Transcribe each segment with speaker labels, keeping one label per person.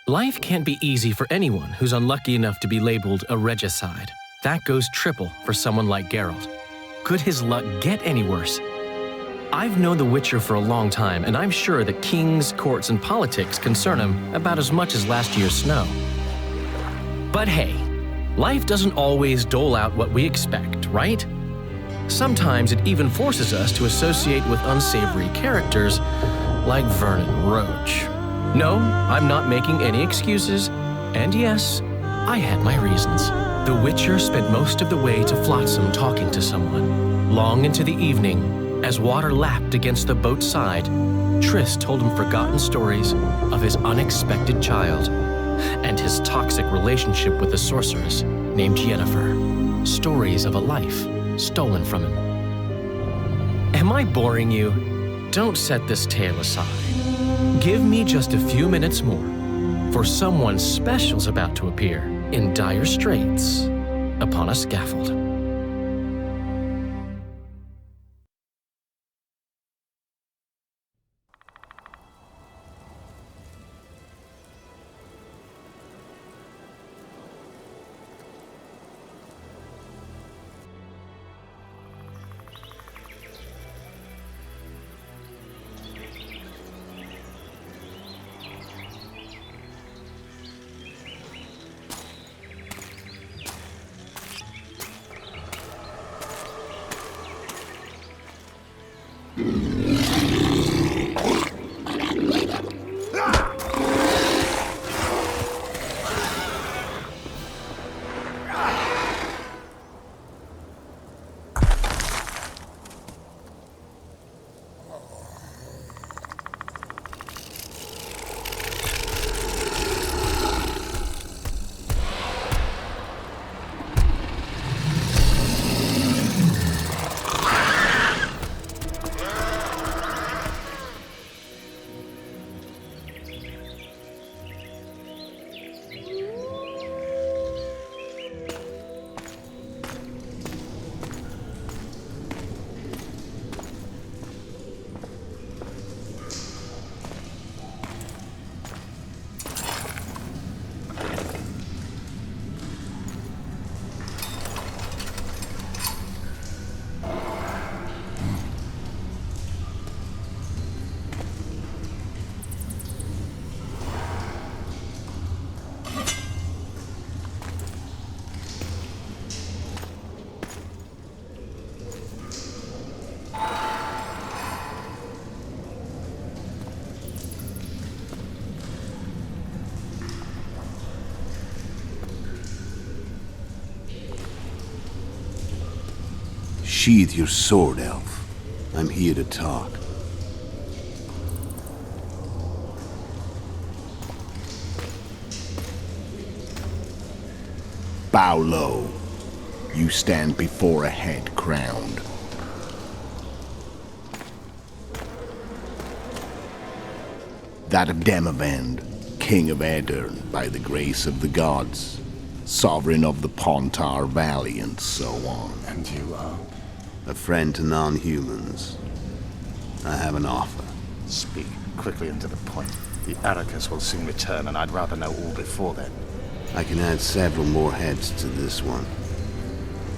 Speaker 1: Life can't be easy for anyone who's unlucky enough to be labeled a regicide. That goes triple for someone like Geralt. Could his luck get any worse? I've known the Witcher for a long time, and I'm sure that kings, courts, and politics concern him about as much as last year's snow. But hey, life doesn't always dole out what we expect, right? Sometimes it even forces us to associate with unsavory characters like Vernon Roach. No, I'm not making any excuses, and yes, I had my reasons. The Witcher spent most of the way to FLOTSAM talking to someone. Long into the evening, as water lapped against the boat's side, Triss told him forgotten stories of his unexpected child and his toxic relationship with a sorceress named Yennefer. Stories of a life stolen from him. Am I boring you? Don't set this tale aside. Give me just a few minutes more, for someone special's about to appear in dire straits upon a scaffold.
Speaker 2: Sheathe your sword, elf. I'm here to talk. Bow low. You stand before a head crowned. That of Demavend, King of Aedirn, by the grace of the gods, sovereign of the Pontar Valley, and so on.
Speaker 3: And you are?
Speaker 2: A friend to non-humans. I have an offer.
Speaker 3: Speak quickly and to the point. The Arrakis will soon return, and I'd rather know all before then.
Speaker 2: I can add several more heads to this one.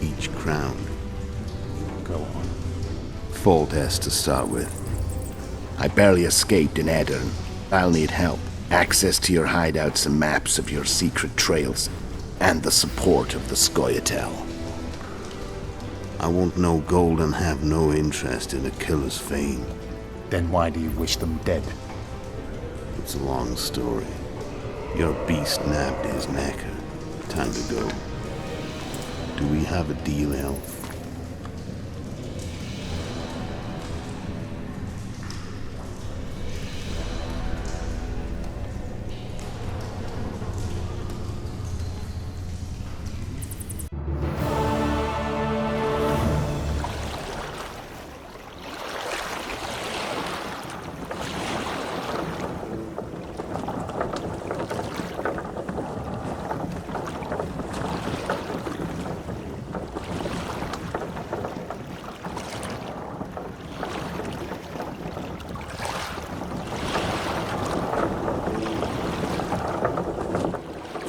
Speaker 2: Each crowned.
Speaker 3: Go on.
Speaker 2: Full test to start with. I barely escaped in Aedirn. I'll need help. Access to your hideouts and maps of your secret trails. And the support of the Scoia'tael. I want no gold and have no interest in a killer's fame.
Speaker 3: Then why do you wish them dead?
Speaker 2: It's a long story. Your beast nabbed his knacker. Time to go. Do we have a deal, elf?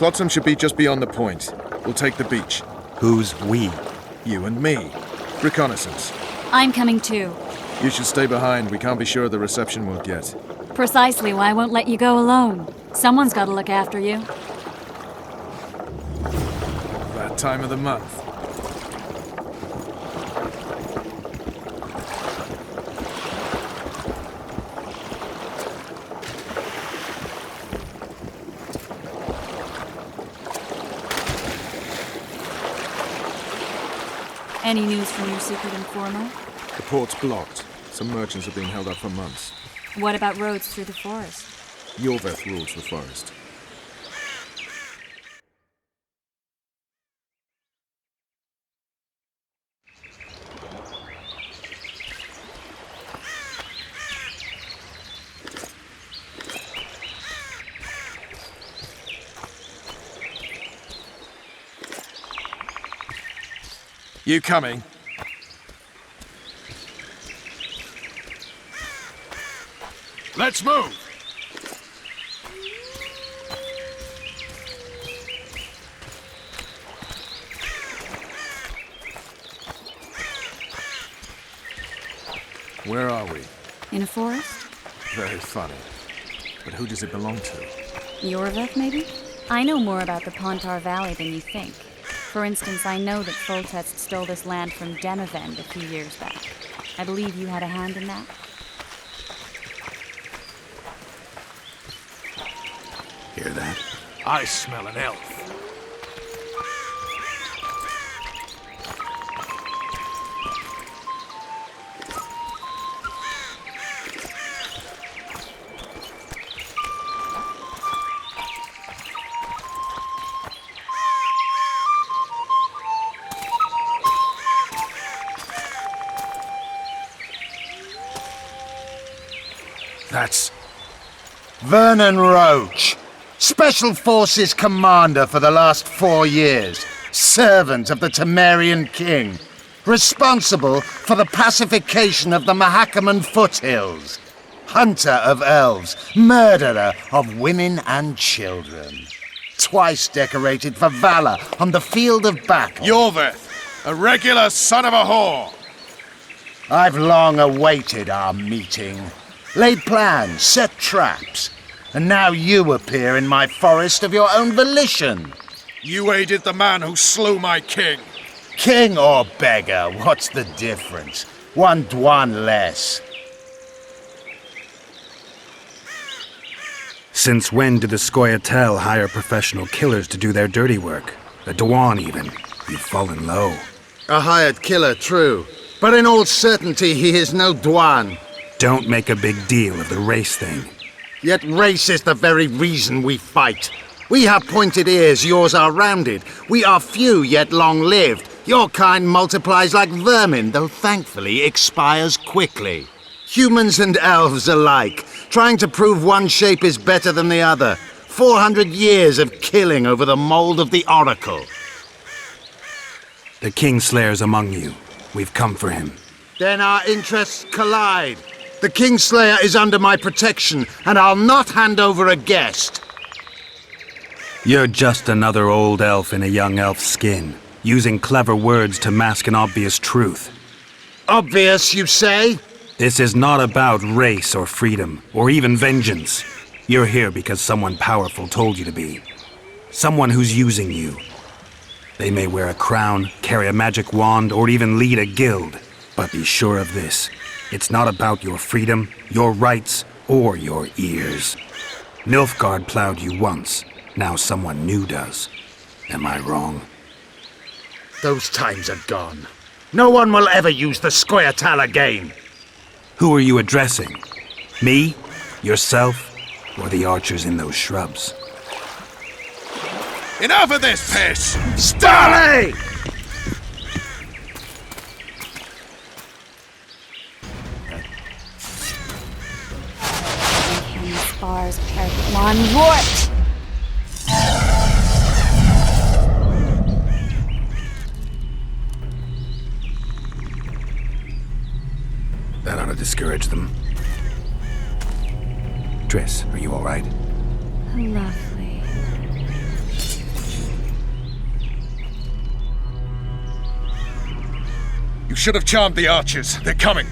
Speaker 4: Flotsam should be just beyond the point. We'll take the beach.
Speaker 5: Who's we?
Speaker 4: You and me. Reconnaissance.
Speaker 6: I'm coming too.
Speaker 4: You should stay behind. We can't be sure of the reception we'll get.
Speaker 6: Precisely why I won't let you go alone. Someone's got to look after you.
Speaker 4: That time of the month.
Speaker 6: Any news from your secret informer?
Speaker 4: The port's blocked. Some merchants are being held up for months.
Speaker 6: What about roads through the forest?
Speaker 4: Iorveth rules the forest. You coming?
Speaker 3: Let's move!
Speaker 4: Where are we?
Speaker 6: In a forest?
Speaker 4: Very funny. But who does it belong to?
Speaker 6: Iorveth, maybe? I know more about the Pontar Valley than you think. For instance, I know that Foltest stole this land from Demavend a few years back. I believe you had a hand in that.
Speaker 5: Hear that?
Speaker 3: I smell an elf.
Speaker 7: That's Vernon Roach, Special Forces Commander for the last 4 years, servant of the Temerian King, responsible for the pacification of the Mahakaman foothills, hunter of elves, murderer of women and children, twice decorated for valor on the field of battle.
Speaker 3: Iorveth, a regular son of a whore!
Speaker 7: I've long awaited our meeting. Laid plans, set traps, and now you appear in my forest of your own volition.
Speaker 3: You aided the man who slew my king.
Speaker 7: King or beggar, what's the difference? One Dwan less.
Speaker 5: Since when did the Scoia'tael hire professional killers to do their dirty work? The Dwan, even. You've fallen low.
Speaker 7: A hired killer, true. But in all certainty, he is no Dwan.
Speaker 5: Don't make a big deal of the race thing.
Speaker 7: Yet race is the very reason we fight. We have pointed ears, yours are rounded. We are few, yet long-lived. Your kind multiplies like vermin, though thankfully expires quickly. Humans and elves alike, trying to prove one shape is better than the other. 400 years of killing over the mold of the Oracle.
Speaker 5: The Kingslayer's among you. We've come for him.
Speaker 7: Then our interests collide. The Kingslayer is under my protection, and I'll not hand over a guest.
Speaker 5: You're just another old elf in a young elf's skin, using clever words to mask an obvious truth.
Speaker 7: Obvious, you say?
Speaker 5: This is not about race or freedom, or even vengeance. You're here because someone powerful told you to be. Someone who's using you. They may wear a crown, carry a magic wand, or even lead a guild. But be sure of this. It's not about your freedom, your rights, or your ears. Nilfgaard plowed you once. Now someone new does. Am I wrong?
Speaker 7: Those times are gone. No one will ever use the Scoia'tael again.
Speaker 5: Who are you addressing? Me? Yourself? Or the archers in those shrubs?
Speaker 3: Enough of this piss!
Speaker 7: Starley!
Speaker 6: Spars paired with one warped!
Speaker 5: That ought to discourage them. Triss, are you all right?
Speaker 6: Lovely.
Speaker 4: You should have charmed the archers. They're coming.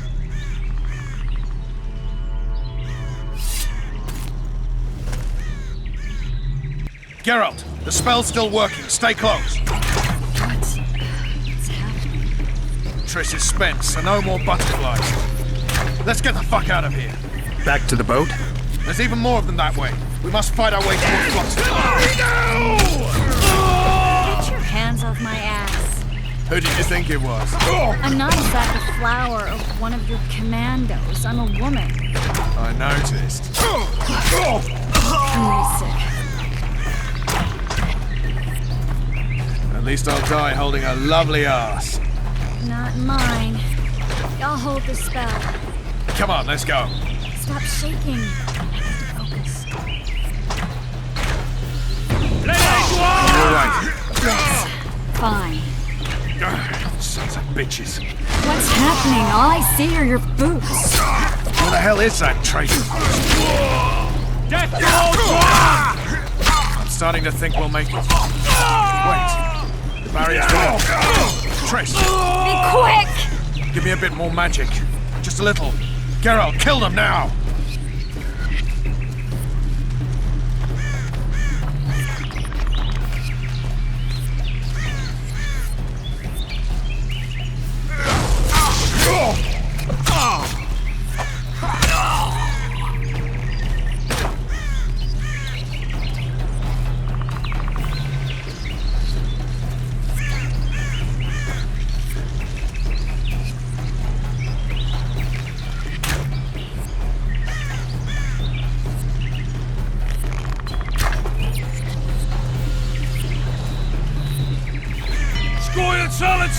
Speaker 4: Geralt, the spell's still working. Stay close.
Speaker 6: What's happening?
Speaker 4: Triss is spent, so no more butterflies. Let's get the fuck out of here.
Speaker 5: Back to the boat?
Speaker 4: There's even more of them that way. We must fight our way towards FLOTSAM.
Speaker 6: Get your hands off my ass.
Speaker 4: Who did you think it was?
Speaker 6: I'm not a sack of flour or one of your commandos. I'm a woman.
Speaker 4: I noticed.
Speaker 6: I'm really sick.
Speaker 4: At least I'll die holding a lovely ass.
Speaker 6: Not mine. I'll hold the spell.
Speaker 4: Come on, let's go.
Speaker 6: Stop shaking. I have to focus.
Speaker 4: All right.
Speaker 6: Yes. Fine.
Speaker 4: Sons of bitches.
Speaker 6: What's happening? All I see are your boots.
Speaker 4: Where the hell is that traitor?
Speaker 8: Death to all Zoltan!
Speaker 4: I'm starting to think we'll make it. Wait. The barrier's down. Triss,
Speaker 6: Be quick!
Speaker 4: give me a bit more magic. Just a little. Geralt, kill them now!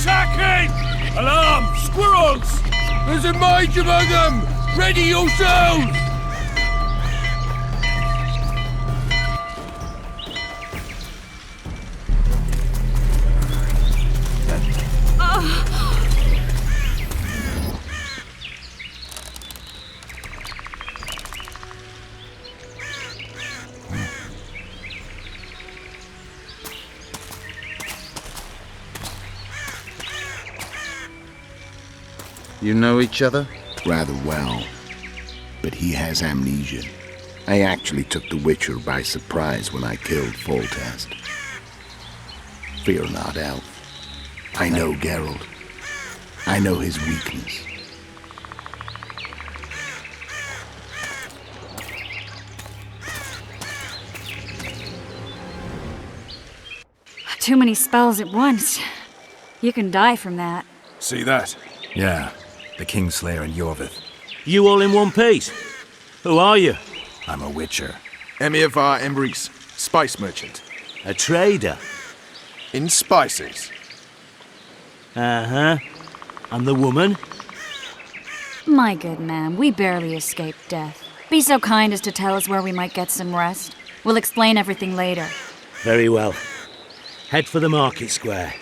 Speaker 8: Attacking! Alarm! Squirrels! There's a mage among them! Ready yourselves!
Speaker 7: You know each other?
Speaker 2: Rather well. But he has amnesia. I actually took the Witcher by surprise when I killed Foltest. Fear not, Elf. I know Geralt. I know his weakness.
Speaker 6: Too many spells at once. You can die from that.
Speaker 4: See that?
Speaker 5: Yeah, the Kingslayer and Iorveth.
Speaker 8: You all in one piece? Who are you?
Speaker 5: I'm a Witcher.
Speaker 4: Emir var Emrys, spice merchant.
Speaker 8: A trader?
Speaker 4: In spices.
Speaker 8: Uh-huh. And the woman?
Speaker 6: My good man, we barely escaped death. Be so kind as to tell us where we might get some rest. We'll explain everything later.
Speaker 8: Very well. Head for the market square.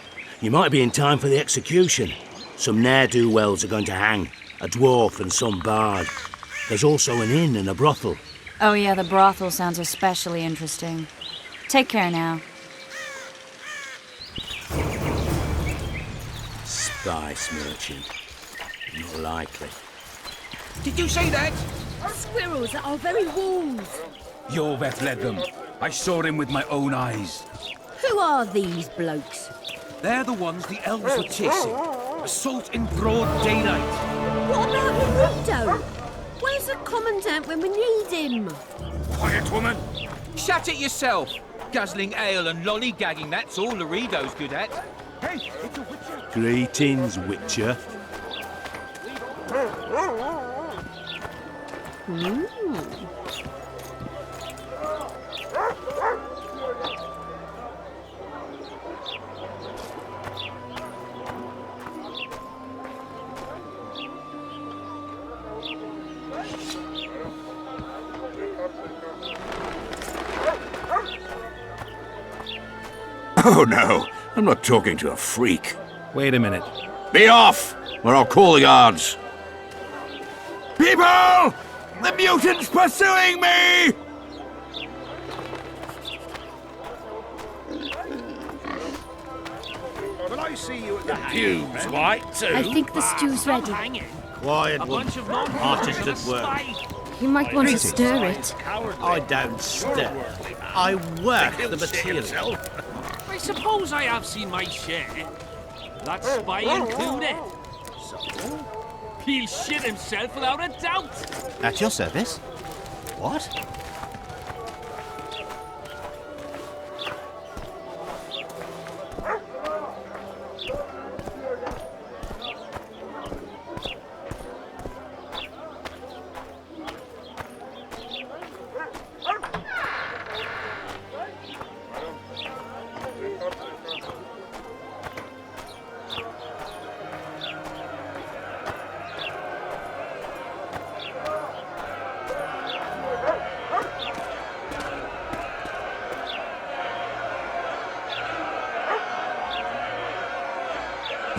Speaker 8: You might be in time for the execution. Some ne'er-do-wells are going to hang. A dwarf and some bard. There's also an inn and a brothel.
Speaker 6: Oh yeah, the brothel sounds especially interesting. Take care now.
Speaker 8: Spice merchant. Not likely.
Speaker 9: Did you say that?
Speaker 10: Squirrels at our very walls.
Speaker 9: Iorveth led them. I saw him with my own eyes.
Speaker 10: Who are these blokes?
Speaker 9: They're the ones the elves were chasing. Assault in broad daylight.
Speaker 10: What about Naruto? Where's the commandant when we need him?
Speaker 9: Quiet, woman! Shut it yourself! Guzzling ale and lollygagging, that's all Laredo's good at. Hey, it's a witcher!
Speaker 8: Greetings, Witcher.
Speaker 11: Oh no, I'm not talking to a freak.
Speaker 5: Wait a minute.
Speaker 11: Be off, or I'll call the guards. People! The mutant's pursuing me!
Speaker 4: Mobilize!
Speaker 11: see you at the pews, White, too.
Speaker 10: I think the stew's ready.
Speaker 8: Quiet, one. Artist at work.
Speaker 10: You might want to stir it.
Speaker 8: I don't stir. I work the material.
Speaker 12: I suppose I have seen my share. That spy included. So, he'll shit himself without a doubt.
Speaker 3: At your service? What?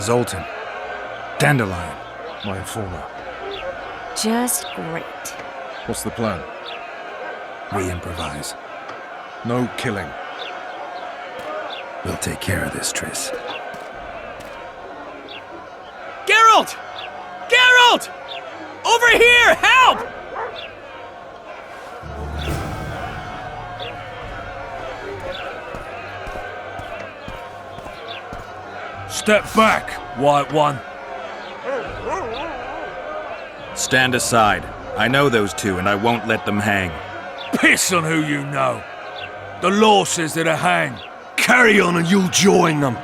Speaker 5: Zoltan. Dandelion. My informer.
Speaker 6: Just great.
Speaker 4: What's the plan?
Speaker 5: We improvise.
Speaker 4: No killing.
Speaker 5: We'll take care of this, Triss.
Speaker 1: Geralt! Geralt! Over here! Help!
Speaker 12: Step back, White One.
Speaker 5: Stand aside. I know those two, and I won't let them hang.
Speaker 12: Piss on who you know. The law says they're to hang. Carry on and you'll join them.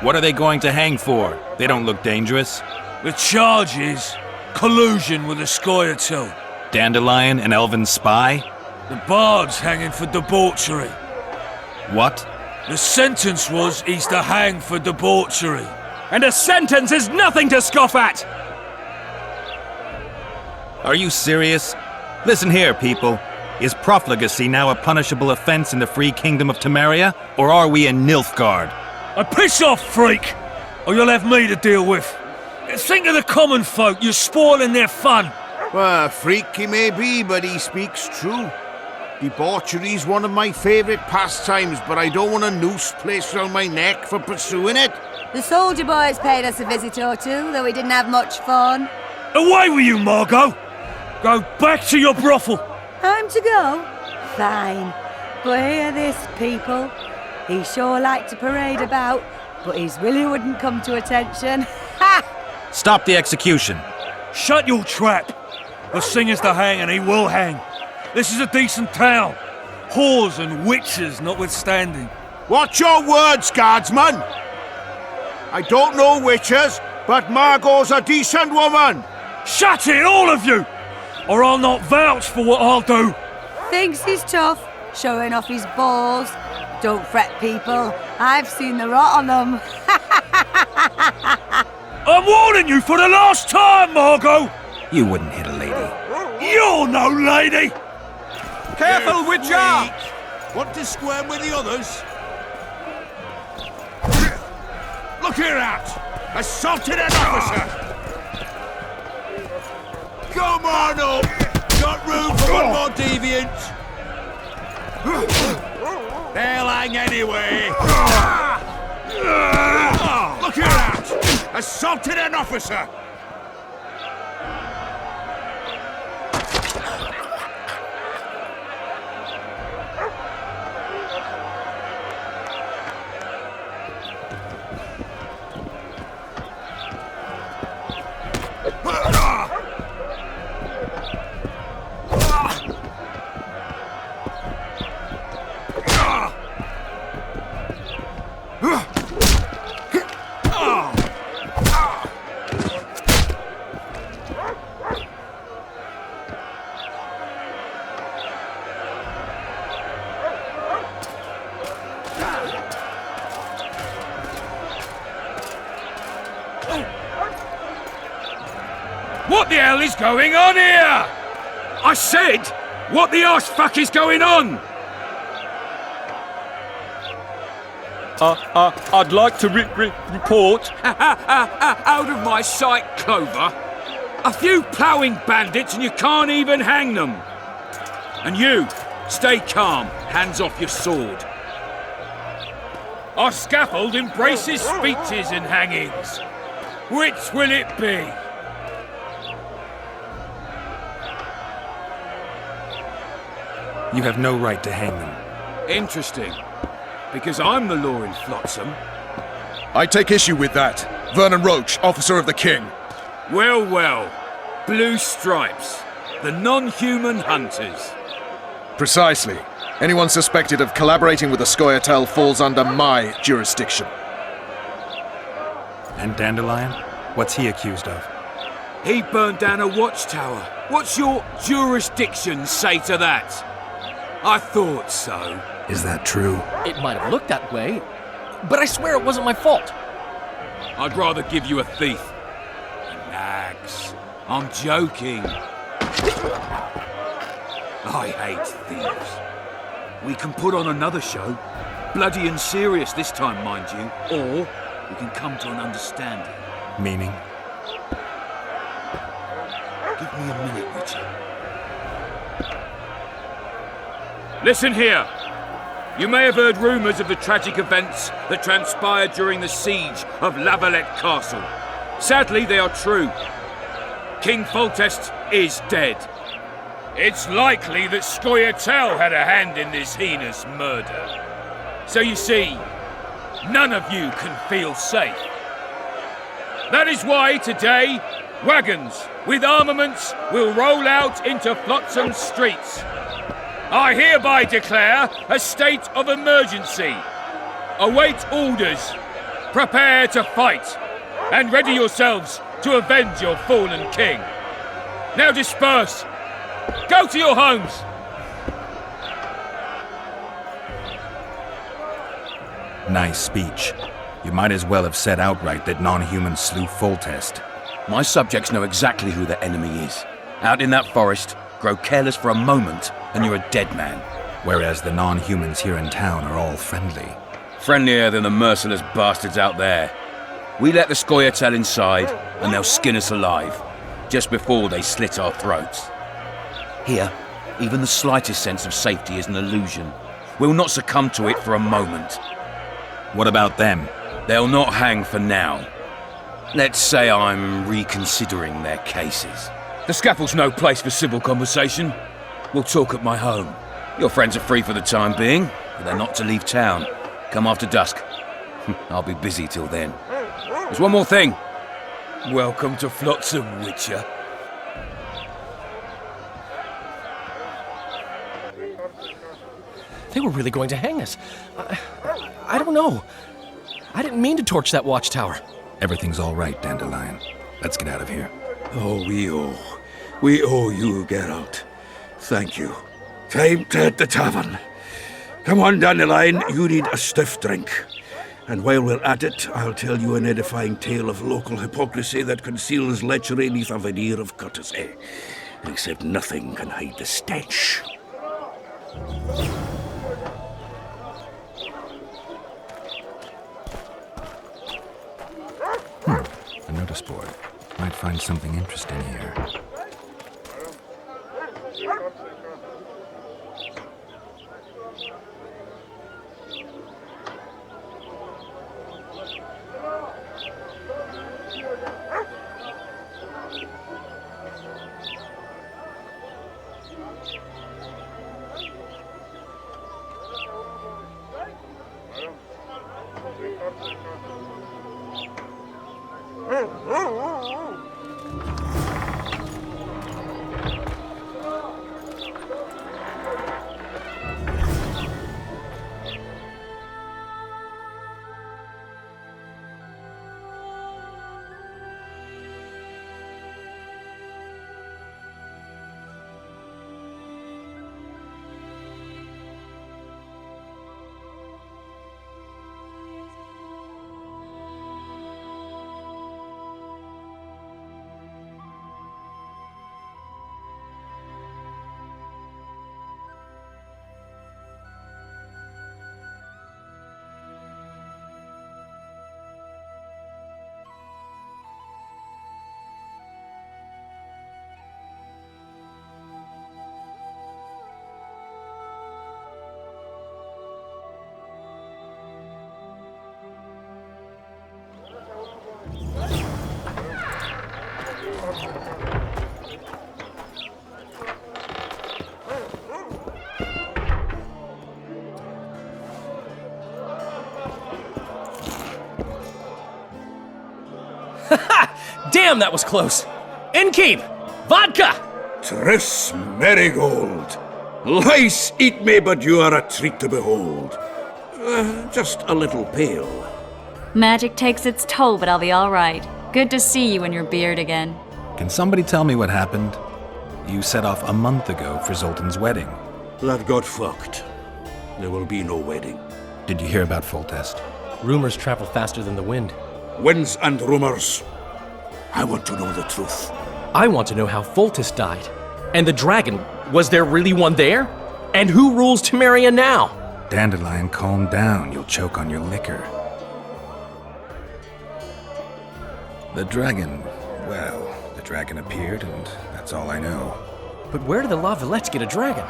Speaker 5: What are they going to hang for? They don't look dangerous.
Speaker 12: The charge is collusion with the Scoia'tael.
Speaker 5: Dandelion, an elven spy?
Speaker 12: The bard's hanging for debauchery.
Speaker 5: What?
Speaker 12: The sentence was he's to hang for debauchery.
Speaker 1: And a sentence is nothing to scoff at!
Speaker 5: Are you serious? Listen here, people. Is profligacy now a punishable offense in the free kingdom of Temeria, or are we in Nilfgaard?
Speaker 12: Piss off, freak! Or you'll have me to deal with. Think of the common folk, you're spoiling their fun.
Speaker 2: Well, freak he may be, but he speaks true. Debauchery's one of my favourite pastimes, but I don't want a noose placed around my neck for pursuing it.
Speaker 10: The soldier boys paid us a visit or two, though we didn't have much fun.
Speaker 12: Away with you, Margot! Go back to your brothel!
Speaker 10: Time to go? Fine. But hear this, people. He sure liked to parade about, but his Willie wouldn't come to attention. Ha!
Speaker 5: Stop the execution.
Speaker 12: Shut your trap! The singer's to hang and he will hang. This is a decent town. Whores and witches notwithstanding.
Speaker 2: Watch your words, guardsman! I don't know witches, but Margot's a decent woman!
Speaker 12: Shut it, all of you! Or I'll not vouch for what I'll do.
Speaker 10: Thinks he's tough, showing off his balls. Don't fret, people. I've seen the rot on them.
Speaker 12: I'm warning you for the last time, Margot!
Speaker 5: You wouldn't hit a lady.
Speaker 12: You're no lady!
Speaker 11: Careful, Witcher! Want to squirm with the others? Look here out! Assaulted an officer! Come on up! Got room for one more deviant! They'll hang anyway! Look here out! Assaulted an officer!
Speaker 12: What the hell is going on here?
Speaker 11: I said, what the arse fuck is going on?
Speaker 9: I'd like to report. Out of my sight, Clover. A few ploughing bandits and you can't even hang them. And you, stay calm, hands off your sword. Our scaffold embraces speeches and hangings. Which will it be?
Speaker 5: You have no right to hang them.
Speaker 9: Interesting. Because I'm the law in Flotsam.
Speaker 4: I take issue with that. Vernon Roach, officer of the king.
Speaker 9: Well, well. Blue stripes. The non-human hunters.
Speaker 4: Precisely. Anyone suspected of collaborating with the Scoia'tael falls under my jurisdiction.
Speaker 5: And Dandelion? What's he accused of?
Speaker 9: He burned down a watchtower. What's your jurisdiction say to that? I thought so.
Speaker 5: Is that true?
Speaker 1: It might have looked that way, but I swear it wasn't my fault.
Speaker 9: I'd rather give you a thief. Relax. I'm joking. I hate thieves. We can put on another show. Bloody and serious this time, mind you. Or we can come to an understanding.
Speaker 5: Meaning?
Speaker 9: Give me a minute, Richard. Listen here. You may have heard rumours of the tragic events that transpired during the siege of Lavalette Castle. Sadly, they are true. King Foltest is dead. It's likely that Scoia'tael had a hand in this heinous murder. So you see, none of you can feel safe. That is why today, wagons with armaments will roll out into Flotsam streets. I hereby declare a state of emergency. Await orders. Prepare to fight. And ready yourselves to avenge your fallen king. Now disperse. Go to your homes.
Speaker 5: Nice speech. You might as well have said outright that non-humans slew Foltest.
Speaker 8: My subjects know exactly who their enemy is. Out in that forest, grow careless for a moment, and you're a dead man.
Speaker 5: Whereas the non-humans here in town are all friendly.
Speaker 8: Friendlier than the merciless bastards out there. We let the Scoia'tael inside, and they'll skin us alive, just before they slit our throats. Here, even the slightest sense of safety is an illusion. We'll not succumb to it for a moment.
Speaker 5: What about them?
Speaker 8: They'll not hang for now. Let's say I'm reconsidering their cases. The scaffold's no place for civil conversation. We'll talk at my home. Your friends are free for the time being, but they're not to leave town. Come after dusk. I'll be busy till then. There's one more thing.
Speaker 9: Welcome to Flotsam, Witcher.
Speaker 1: They were really going to hang us. I don't know. I didn't mean to torch that watchtower.
Speaker 5: Everything's all right, Dandelion. Let's get out of here.
Speaker 11: Oh, we owe you, Geralt. Thank you. Time to hit the tavern. Come on, Dandelion, you need a stiff drink. And while we're at it, I'll tell you an edifying tale of local hypocrisy that conceals lechery neath a veneer of courtesy. Except nothing can hide the stench.
Speaker 5: A notice board. Might find something interesting here.
Speaker 1: Damn, that was close. Innkeep! Vodka!
Speaker 11: Triss Marigold. Lice eat me, but you are a treat to behold. Just a little pale.
Speaker 6: Magic takes its toll, but I'll be all right. Good to see you in your beard again.
Speaker 5: Can somebody tell me what happened? You set off a month ago for Zoltan's wedding.
Speaker 11: That got fucked. There will be no wedding.
Speaker 5: Did you hear about Foltest?
Speaker 1: Rumors travel faster than the wind.
Speaker 11: Winds and rumors. I want to know the truth.
Speaker 1: I want to know how Foltest died. And the dragon, was there really one there? And who rules Temeria now?
Speaker 5: Dandelion, calm down. You'll choke on your liquor. The dragon, well, the dragon appeared, and that's all I know.
Speaker 1: But where did the Lavalettes get a dragon?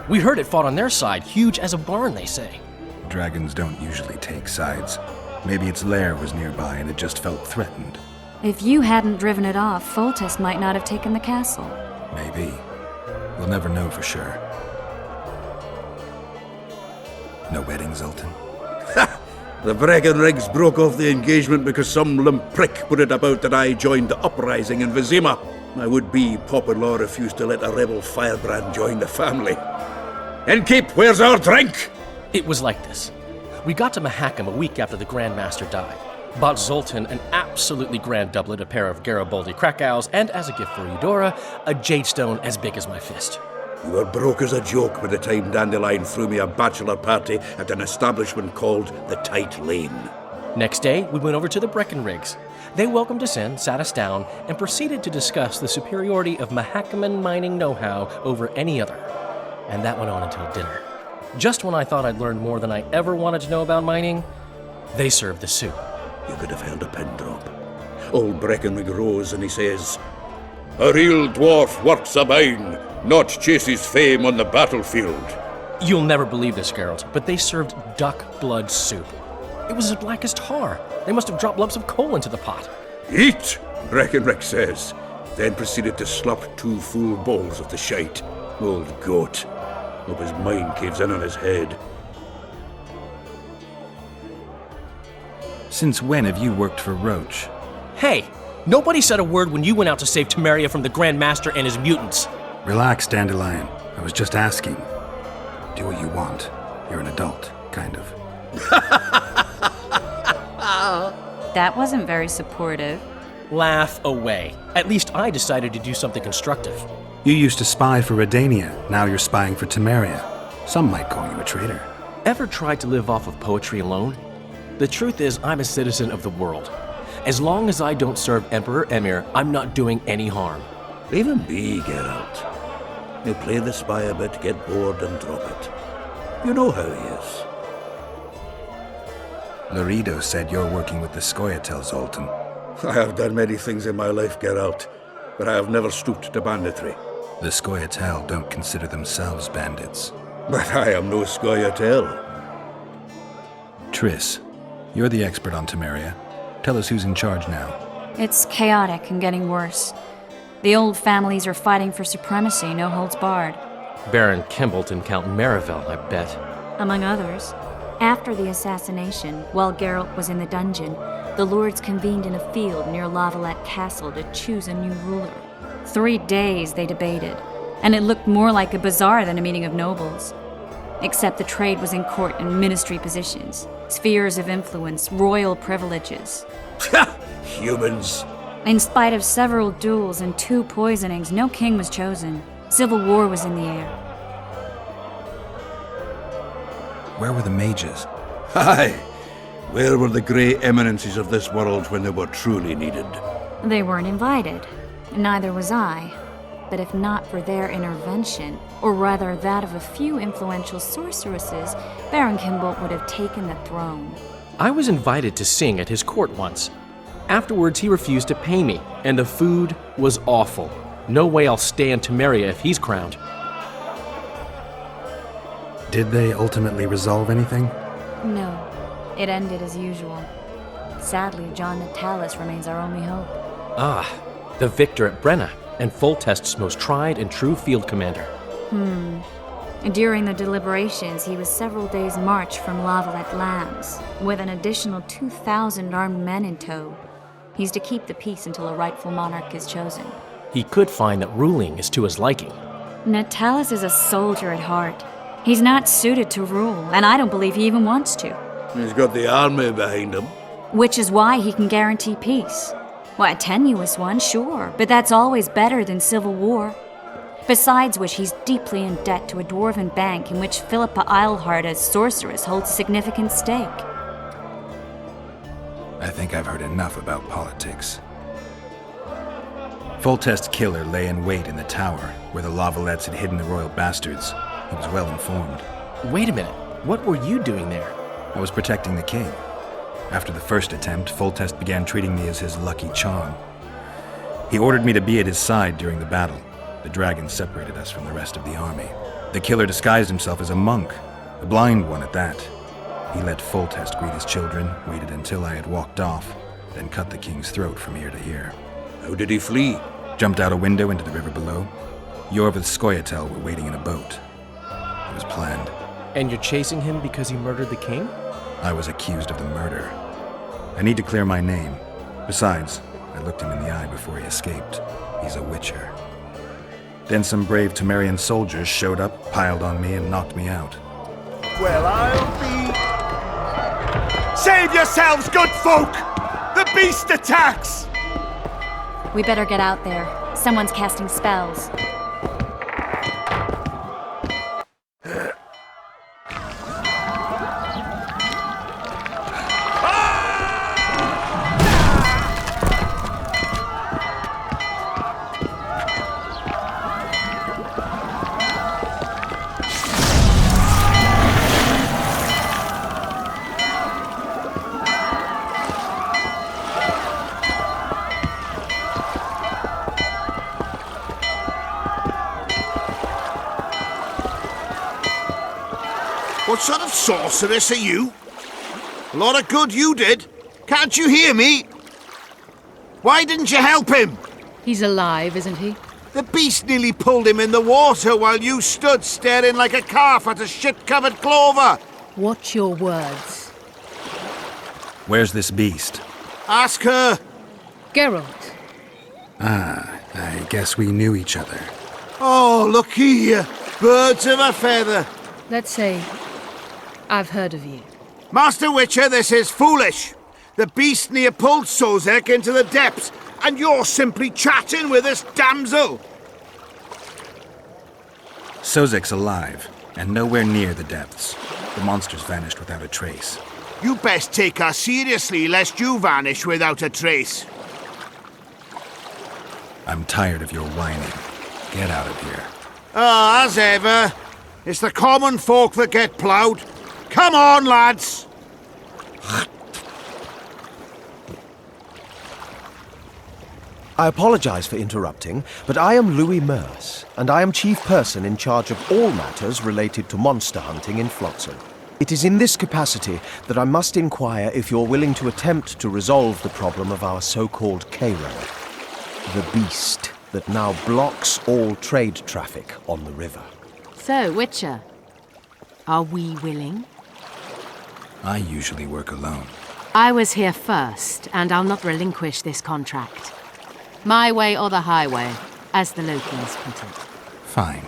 Speaker 1: We heard it fought on their side, huge as a barn, they say.
Speaker 5: Dragons don't usually take sides. Maybe its lair was nearby and it just felt threatened.
Speaker 6: If you hadn't driven it off, Foltest might not have taken the castle.
Speaker 5: Maybe. We'll never know for sure. No wedding, Zoltan?
Speaker 11: The Breckenrigs broke off the engagement because some limp prick put it about that I joined the uprising in Vizima. My would-be Popper-in-law refused to let a rebel firebrand join the family. Innkeep, where's our drink?
Speaker 1: It was like this. We got to Mahakam a week after the Grand Master died. Bought Zoltan an absolutely grand doublet, a pair of Garibaldi Krakau's, and as a gift for Eudora, a jade stone as big as my fist.
Speaker 11: You were broke as a joke by the time Dandelion threw me a bachelor party at an establishment called the Tight Lane.
Speaker 1: Next day, we went over to the Breckenrigs. They welcomed us in, sat us down, and proceeded to discuss the superiority of Mahakaman mining know-how over any other. And that went on until dinner. Just when I thought I'd learned more than I ever wanted to know about mining, they served the soup.
Speaker 11: You could have held a pin drop. Old Breckenrig rose and he says, "A real dwarf works a mine, not chases fame on the battlefield."
Speaker 1: You'll never believe this, Geralt, but they served duck blood soup. It was as black as tar. They must have dropped lumps of coal into the pot.
Speaker 11: "Eat," Breckenrig says, then proceeded to slop 2 full bowls of the shite. Old goat. Hope his mind caves in on his head.
Speaker 5: Since when have you worked for Roach?
Speaker 1: Hey, nobody said a word when you went out to save Temeria from the Grand Master and his mutants.
Speaker 5: Relax, Dandelion. I was just asking. Do what you want. You're an adult, kind of.
Speaker 6: That wasn't very supportive.
Speaker 1: Laugh away. At least I decided to do something constructive.
Speaker 5: You used to spy for Redania. Now you're spying for Temeria. Some might call you a traitor.
Speaker 1: Ever tried to live off of poetry alone? The truth is, I'm a citizen of the world. As long as I don't serve Emperor Emir, I'm not doing any harm.
Speaker 11: Leave him be, Geralt. He'll play the spy a bit, get bored, and drop it. You know how he is.
Speaker 5: Laredo said you're working with the Scoia'tael, Zoltan.
Speaker 11: I have done many things in my life, Geralt, but I have never stooped to banditry.
Speaker 5: The Scoia'tael don't consider themselves bandits.
Speaker 11: But I am no Scoia'tael.
Speaker 5: Triss, you're the expert on Temeria. Tell us who's in charge now.
Speaker 6: It's chaotic and getting worse. The old families are fighting for supremacy, no holds barred.
Speaker 1: Baron Kimbolt and Count Merivale, I bet.
Speaker 6: Among others. After the assassination, while Geralt was in the dungeon, the lords convened in a field near Lavalette Castle to choose a new ruler. 3 days they debated, and it looked more like a bazaar than a meeting of nobles. Except the trade was in court and ministry positions, spheres of influence, royal privileges.
Speaker 11: Humans.
Speaker 6: In spite of several duels and 2 poisonings, no king was chosen. Civil war was in the air.
Speaker 5: Where were the mages?
Speaker 11: Aye. Where were the grey eminences of this world when they were truly needed?
Speaker 6: They weren't invited. Neither was I. But if not for their intervention, or rather that of a few influential sorceresses, Baron Kimbolt would have taken the throne.
Speaker 1: I was invited to sing at his court once. Afterwards, he refused to pay me, and the food was awful. No way I'll stay in Temeria if he's crowned.
Speaker 5: Did they ultimately resolve anything?
Speaker 6: No. It ended as usual. Sadly, John Natalis remains our only hope.
Speaker 1: Ah, the victor at Brenna, and Foltest's most tried and true field commander.
Speaker 6: During the deliberations, he was several days' march from Lavalette lands, with an additional 2,000 armed men in tow. He's to keep the peace until a rightful monarch is chosen.
Speaker 1: He could find that ruling is to his liking.
Speaker 6: Natalis is a soldier at heart. He's not suited to rule, and I don't believe he even wants to.
Speaker 11: He's got the army behind him.
Speaker 6: Which is why he can guarantee peace. Well, a tenuous one, sure, but that's always better than civil war. Besides which, he's deeply in debt to a dwarven bank in which Philippa Eilhart, as sorceress, holds a significant stake.
Speaker 5: I think I've heard enough about politics. Foltest's killer lay in wait in the tower, where the Lavalettes had hidden the royal bastards. He was well informed.
Speaker 1: Wait a minute. What were you doing there?
Speaker 5: I was protecting the king. After the first attempt, Foltest began treating me as his lucky charm. He ordered me to be at his side during the battle. The dragon separated us from the rest of the army. The killer disguised himself as a monk, a blind one at that. He let Foltest greet his children, waited until I had walked off, then cut the king's throat from ear to ear.
Speaker 11: How did he flee?
Speaker 5: Jumped out a window into the river below. Iorveth Scoia'tael were waiting in a boat. It was planned.
Speaker 1: And you're chasing him because he murdered the king?
Speaker 5: I was accused of the murder. I need to clear my name. Besides, I looked him in the eye before he escaped. He's a witcher. Then some brave Temerian soldiers showed up, piled on me, and knocked me out.
Speaker 7: Well, I'll be... Save yourselves, good folk! The beast attacks!
Speaker 6: We better get out there. Someone's casting spells.
Speaker 7: What sort of sorceress are you? A lot of good you did. Can't you hear me? Why didn't you help him?
Speaker 13: He's alive, isn't he?
Speaker 7: The beast nearly pulled him in the water while you stood staring like a calf at a shit-covered clover.
Speaker 13: Watch your words.
Speaker 5: Where's this beast?
Speaker 7: Ask her.
Speaker 13: Geralt.
Speaker 5: Ah, I guess we knew each other.
Speaker 7: Oh, look here. Birds of a feather.
Speaker 13: Let's say I've heard of you.
Speaker 7: Master Witcher, this is foolish. The beast near pulled Sozek into the depths, and you're simply chatting with this damsel.
Speaker 5: Sozek's alive, and nowhere near the depths. The monster's vanished without a trace.
Speaker 7: You best take her seriously, lest you vanish without a trace.
Speaker 5: I'm tired of your whining. Get out of here.
Speaker 7: Ah, as ever. It's the common folk that get ploughed. Come on, lads!
Speaker 14: I apologize for interrupting, but I am Louis Merse, and I am chief person in charge of all matters related to monster hunting in FLOTSAM. It is in this capacity that I must inquire if you're willing to attempt to resolve the problem of our so-called Kayran, the beast that now blocks all trade traffic on the river.
Speaker 13: So, Witcher, are we willing?
Speaker 5: I usually work alone.
Speaker 13: I was here first, and I'll not relinquish this contract. My way or the highway, as the locals put it.
Speaker 5: Fine.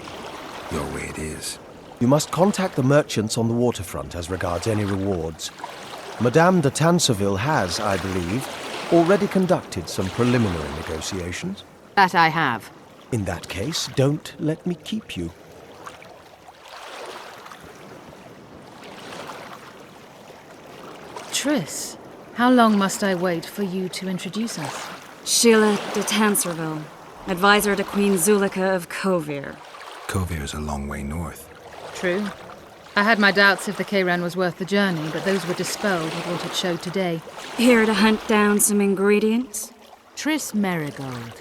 Speaker 5: Your way it is.
Speaker 14: You must contact the merchants on the waterfront as regards any rewards. Madame de Tansarville has, I believe, already conducted some preliminary negotiations.
Speaker 13: That I have.
Speaker 14: In that case, don't let me keep you.
Speaker 13: Triss, how long must I wait for you to introduce us?
Speaker 6: Sile de Tansarville, advisor to Queen Zulika of Kovir.
Speaker 5: Kovir's a long way north.
Speaker 13: True. I had my doubts if the Kayran was worth the journey, but those were dispelled with what it showed today.
Speaker 6: Here to hunt down some ingredients?
Speaker 13: Triss Merigold.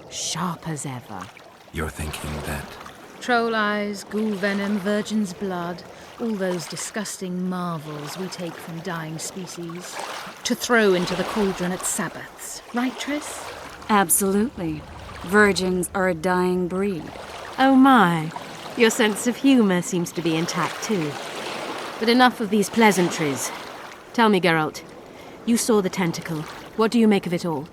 Speaker 13: Sharp as ever.
Speaker 5: You're thinking that...
Speaker 13: Troll eyes, ghoul venom, virgin's blood, all those disgusting marvels we take from dying species, to throw into the cauldron at Sabbaths. Right, Triss?
Speaker 6: Absolutely. Virgins are a dying breed.
Speaker 13: Oh my. Your sense of humour seems to be intact too. But enough of these pleasantries. Tell me, Geralt, you saw the tentacle,
Speaker 6: What do you make of it all?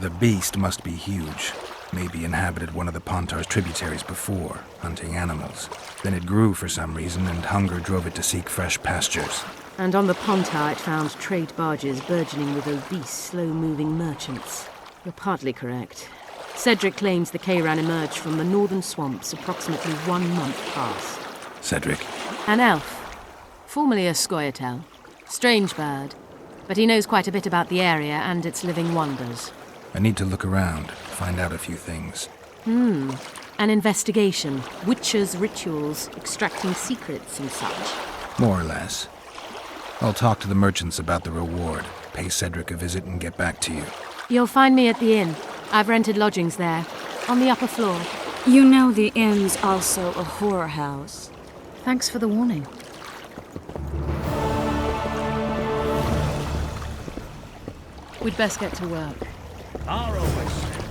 Speaker 5: The beast must be huge. Maybe inhabited one of the Pontar's tributaries before, hunting animals. Then it grew for some reason, and hunger drove it to seek fresh pastures.
Speaker 6: And on the Pontar it found trade barges burgeoning with obese, slow-moving merchants. You're partly correct. Cedric claims the Kayran emerged from the northern swamps approximately 1 month past.
Speaker 5: Cedric?
Speaker 6: An elf. Formerly a Scoia'tael. Strange bird. But he knows quite a bit about the area and its living wonders.
Speaker 5: I need to look around, find out a few things.
Speaker 6: An investigation. Witches' rituals, extracting secrets and such.
Speaker 5: More or less. I'll talk to the merchants about the reward, pay Cedric a visit and get back to you.
Speaker 6: You'll find me at the inn. I've rented lodgings there, on the upper floor.
Speaker 15: You know the inn's also a horror house.
Speaker 13: Thanks for the warning. We'd best get to work.
Speaker 8: Our always said,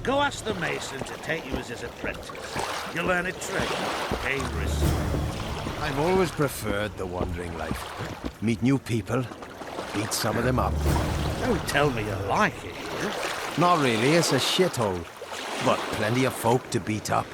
Speaker 8: go ask the mason to take you as his apprentice. You'll learn a trade. Pay respect.
Speaker 14: I've always preferred the wandering life. Meet new people, beat some of them up.
Speaker 8: Don't tell me you like it here.
Speaker 14: Not really, it's a shithole. But plenty of folk to beat up.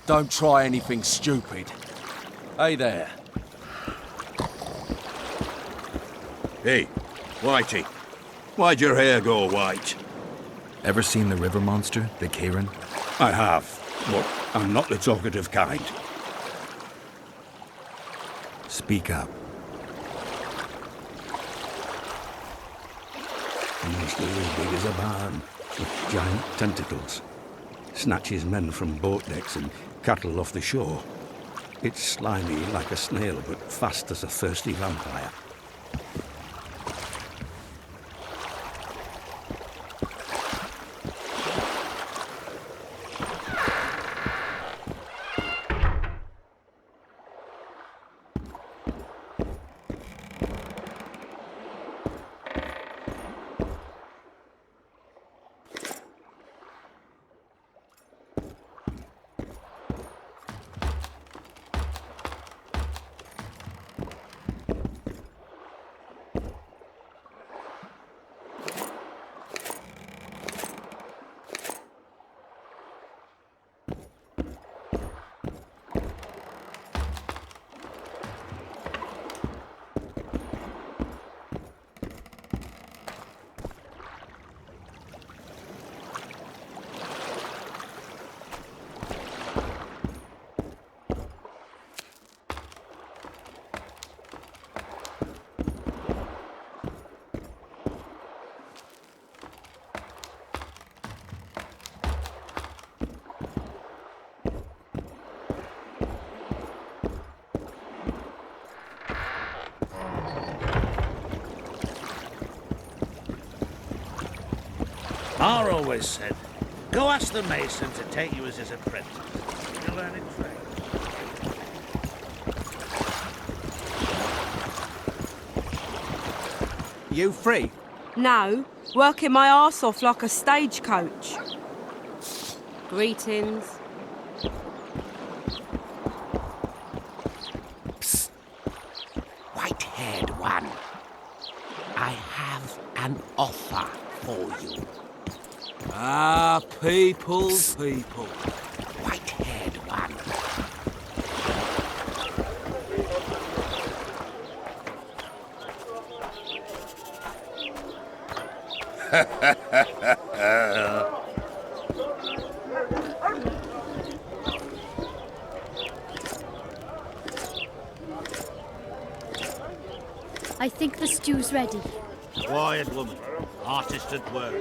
Speaker 16: Don't try anything stupid. Hey there.
Speaker 11: Hey, Whitey. Why'd your hair go white?
Speaker 5: Ever seen the river monster, the Kayran?
Speaker 11: I have, but I'm not the talkative kind.
Speaker 5: Speak up.
Speaker 11: Mostly as big as a barn, with giant tentacles. Snatches men from boat decks and cattle off the shore. It's slimy like a snail, but fast as a thirsty vampire.
Speaker 8: Mar always said, go ask the mason to take you as his apprentice. You'll learn a trade.
Speaker 16: You free?
Speaker 10: No, working my arse off like a stagecoach. Greetings.
Speaker 17: Psst. White-haired one. I have an offer for you.
Speaker 16: Ah, people.
Speaker 17: White-haired one.
Speaker 18: I think the stew's ready.
Speaker 8: Quiet woman. Artist at work.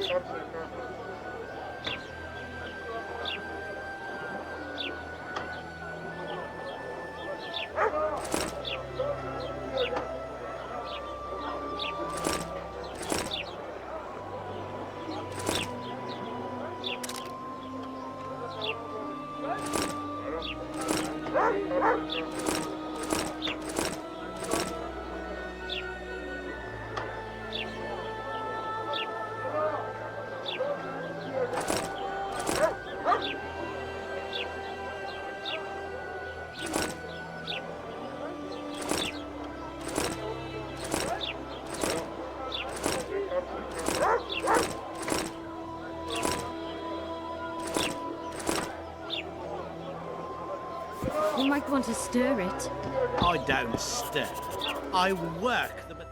Speaker 18: want to stir it.
Speaker 17: I don't stir. I work the...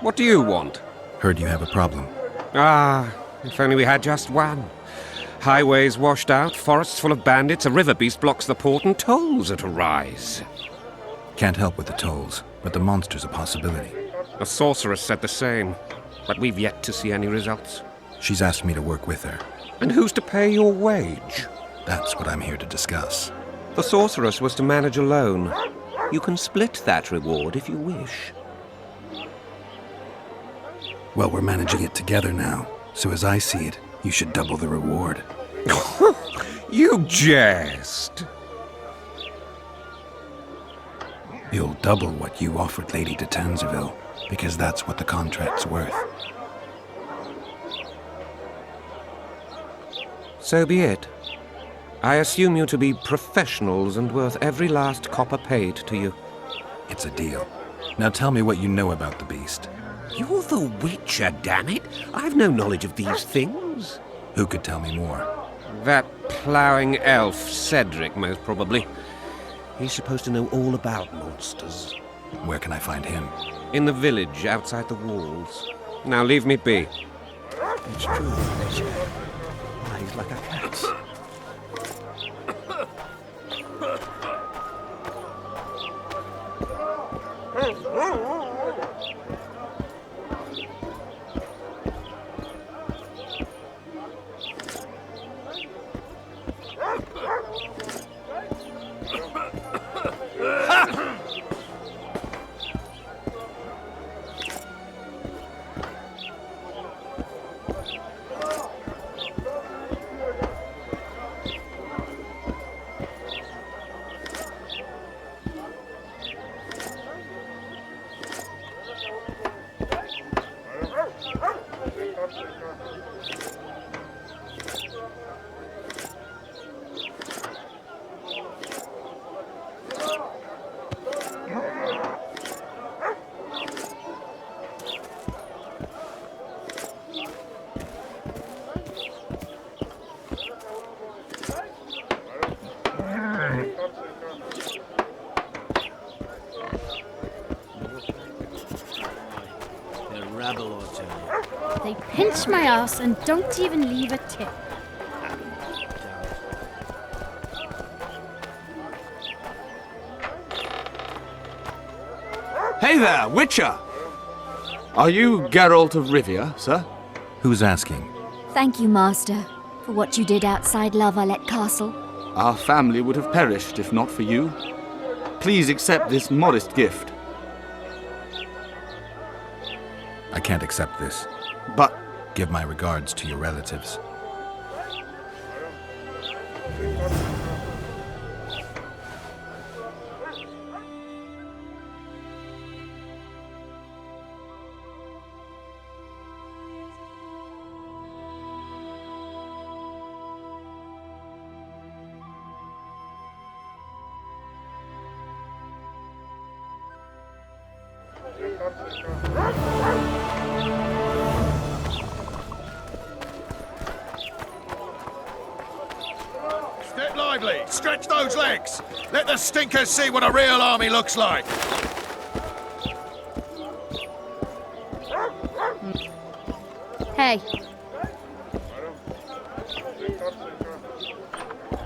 Speaker 19: What do you want?
Speaker 20: Heard you have a problem.
Speaker 19: Ah, if only we had just one. Highways washed out, forests full of bandits, a river beast blocks the port, and tolls at a rise.
Speaker 20: Can't help with the tolls, but the monster's a possibility.
Speaker 19: A sorceress said the same, but we've yet to see any results.
Speaker 20: She's asked me to work with her.
Speaker 19: And who's to pay your wage?
Speaker 20: That's what I'm here to discuss.
Speaker 19: The sorceress was to manage alone. You can split that reward if you wish.
Speaker 20: Well, we're managing it together now, so as I see it, you should double the reward.
Speaker 19: You jest!
Speaker 20: You'll double what you offered Lady de Tansarville, because that's what the contract's worth.
Speaker 19: So be it. I assume you to be professionals and worth every last copper paid to you.
Speaker 20: It's a deal. Now tell me what you know about the beast.
Speaker 19: You're the Witcher, damn it! I've no knowledge of these things.
Speaker 20: Who could tell me more?
Speaker 19: That ploughing elf, Cedric, most probably. He's supposed to know all about monsters.
Speaker 20: Where can I find him?
Speaker 19: In the village, outside the walls. Now leave me be.
Speaker 17: It's true, Mage. Eyes like a cat's.
Speaker 18: They pinch my ass and don't even leave a tip.
Speaker 21: Hey there, Witcher! Are you Geralt of Rivia, sir?
Speaker 20: Who's asking?
Speaker 15: Thank you, Master, for what you did outside La Valette Castle.
Speaker 21: Our family would have perished if not for you. Please accept this modest gift.
Speaker 20: I can't accept this.
Speaker 21: But...
Speaker 20: Give my regards to your relatives.
Speaker 4: Step lively! Stretch those legs! Let the stinkers see what a real army looks like!
Speaker 18: Hey.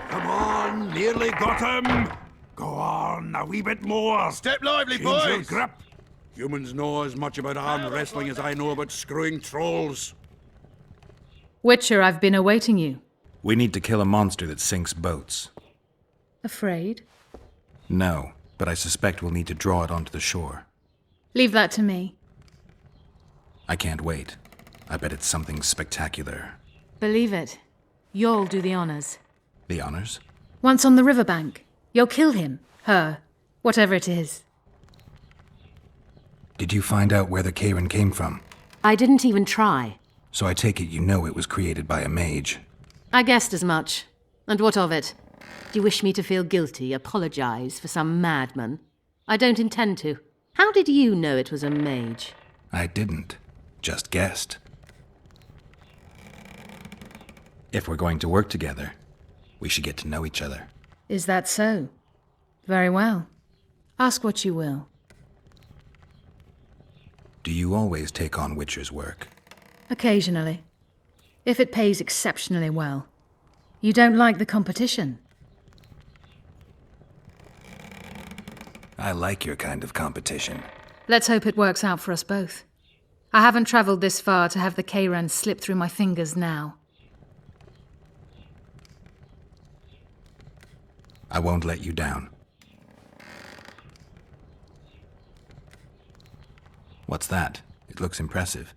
Speaker 11: Come on, nearly got him! Go on, a wee bit more!
Speaker 4: Step lively,
Speaker 11: Change your
Speaker 4: boys!
Speaker 11: grip! Humans know as much about arm wrestling as I know about screwing trolls.
Speaker 13: Witcher, I've been awaiting you.
Speaker 20: We need to kill a monster that sinks boats.
Speaker 13: Afraid?
Speaker 20: No, but I suspect we'll need to draw it onto the shore.
Speaker 13: Leave that to me.
Speaker 20: I can't wait. I bet it's something spectacular.
Speaker 13: Believe it. You'll do the honors.
Speaker 20: The honors?
Speaker 13: Once on the riverbank, you'll kill him, her, whatever it is.
Speaker 20: Did you find out where the Kayran came from?
Speaker 3: I didn't even try.
Speaker 20: So I take it you know it was created by a mage.
Speaker 3: I guessed as much. And what of it? Do you wish me to feel guilty, apologize for some madman? I don't intend to. How did you know it was a mage?
Speaker 20: I didn't. Just guessed. If we're going to work together, we should get to know each other.
Speaker 13: Is that so? Very well. Ask what you will.
Speaker 20: Do you always take on Witcher's work?
Speaker 13: Occasionally. If it pays exceptionally well. You don't like the competition?
Speaker 20: I like your kind of competition.
Speaker 13: Let's hope it works out for us both. I haven't traveled this far to have the Kayran slip through my fingers now.
Speaker 20: I won't let you down. What's that? It looks impressive.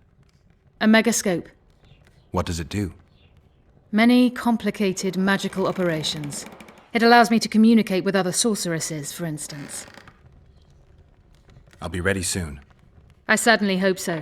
Speaker 13: A megascope.
Speaker 20: What does it do?
Speaker 13: Many complicated magical operations. It allows me to communicate with other sorceresses, for instance.
Speaker 20: I'll be ready soon.
Speaker 13: I certainly hope so.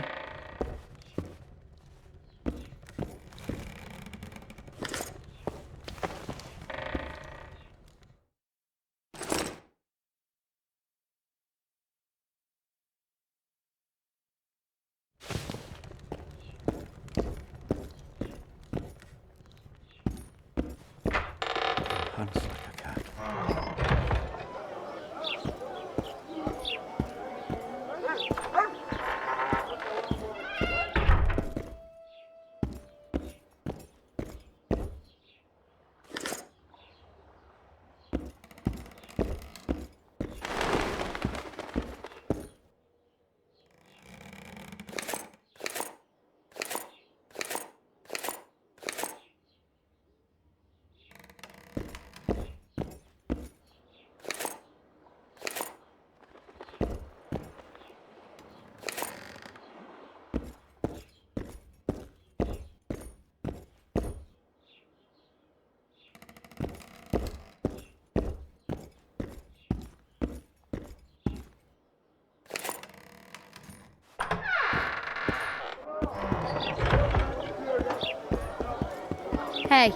Speaker 18: Hey,